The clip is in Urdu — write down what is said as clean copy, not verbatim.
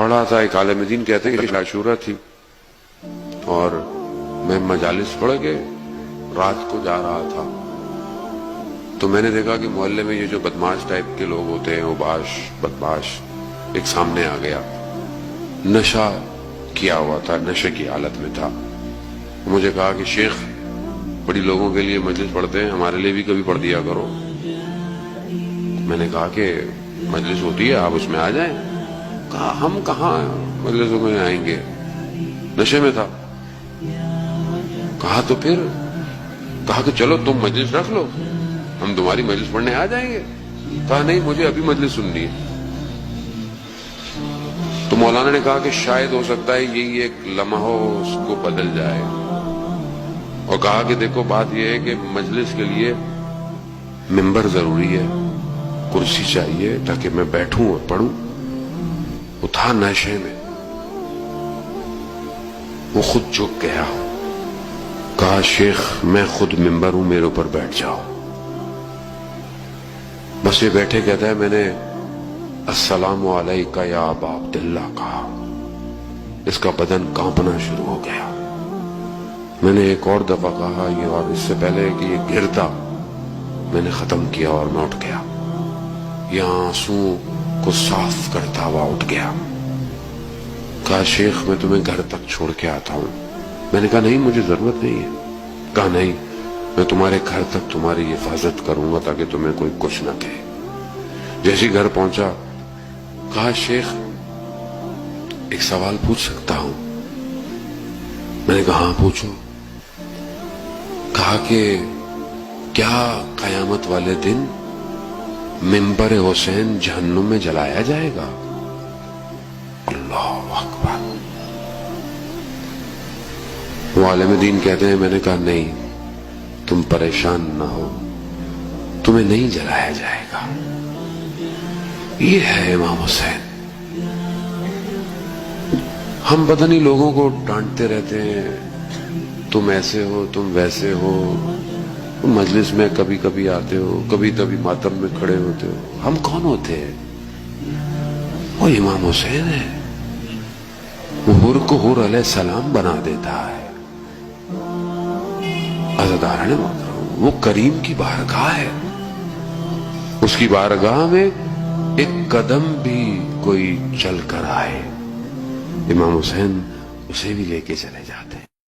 پڑھ رہا تھا، ایک عالم دین کہتے ہیں کہ عاشورہ تھی اور میں مجالس پڑھ کے رات کو جا رہا تھا، تو میں نے دیکھا کہ محلے میں یہ جو بدماش ٹائپ کے لوگ ہوتے ہیں، اوباش بدماش، ایک سامنے آ گیا، نشہ کیا ہوا تھا، نشے کی حالت میں تھا. مجھے کہا کہ شیخ بڑی لوگوں کے لیے مجلس پڑھتے ہیں، ہمارے لیے بھی کبھی پڑھ دیا کرو. میں نے کہا کہ مجلس ہوتی ہے، آپ اس میں آ جائیں. کہا ہم کہاں مجلسوں میں آئیں گے، نشے میں تھا. کہا تو پھر، کہا کہ چلو تم مجلس رکھ لو، ہم تمہاری مجلس پڑھنے آ جائیں گے. کہا نہیں، مجھے ابھی مجلس سننی ہے. تو مولانا نے کہا کہ شاید ہو سکتا ہے یہی ایک لمحہ اس کو بدل جائے، اور کہا کہ دیکھو بات یہ ہے کہ مجلس کے لیے ممبر ضروری ہے، کرسی چاہیے تاکہ میں بیٹھوں اور پڑھوں. وہ تھا نشے میں، وہ خود جھک گیا. کہا شیخ میں خود ممبر ہوں، میرے اوپر بیٹھ جاؤ. بس یہ بیٹھے کہتا ہے میں نے السلام علیکہ یا ابا عبداللہ کہا. اس کا بدن کانپنا شروع ہو گیا. میں نے ایک اور دفعہ کہا یہ، اور اس سے پہلے کہ یہ گرتا میں نے ختم کیا اور میں اٹھ گیا. یہ آنسو کو صاف کرتا ہوا اٹھ گیا. کہا شیخ میں تمہیں گھر تک چھوڑ کے آتا ہوں. میں نے کہا نہیں، مجھے ضرورت نہیں ہے. کہا نہیں، میں تمہارے گھر تک تمہاری حفاظت کروں گا تاکہ تمہیں کوئی کچھ نہ کہے. جیسے گھر پہنچا کہا شیخ ایک سوال پوچھ سکتا ہوں؟ میں نے کہا ہاں پوچھو. کہا کہ کیا قیامت والے دن منبر حسین جہنم میں جلایا جائے گا؟ اللہ اکبر. وہ عالم دین کہتے ہیں میں نے کہا نہیں، تم پریشان نہ ہو، تمہیں نہیں جلایا جائے گا. یہ ہے امام حسین. ہم پتہ نہیں لوگوں کو ڈانٹتے رہتے ہیں، تم ایسے ہو، تم ویسے ہو، مجلس میں کبھی کبھی آتے ہو، کبھی کبھی ماتم میں کھڑے ہوتے ہو. ہم کون ہوتے ہیں؟ وہ امام حسین ہے. وہ حر کو حر علیہ السلام بنا دیتا ہے. عزاداران محترم، وہ کریم کی بارگاہ ہے. اس کی بارگاہ میں ایک قدم بھی کوئی چل کر آئے، امام حسین اسے بھی لے کے چلے جاتے ہیں.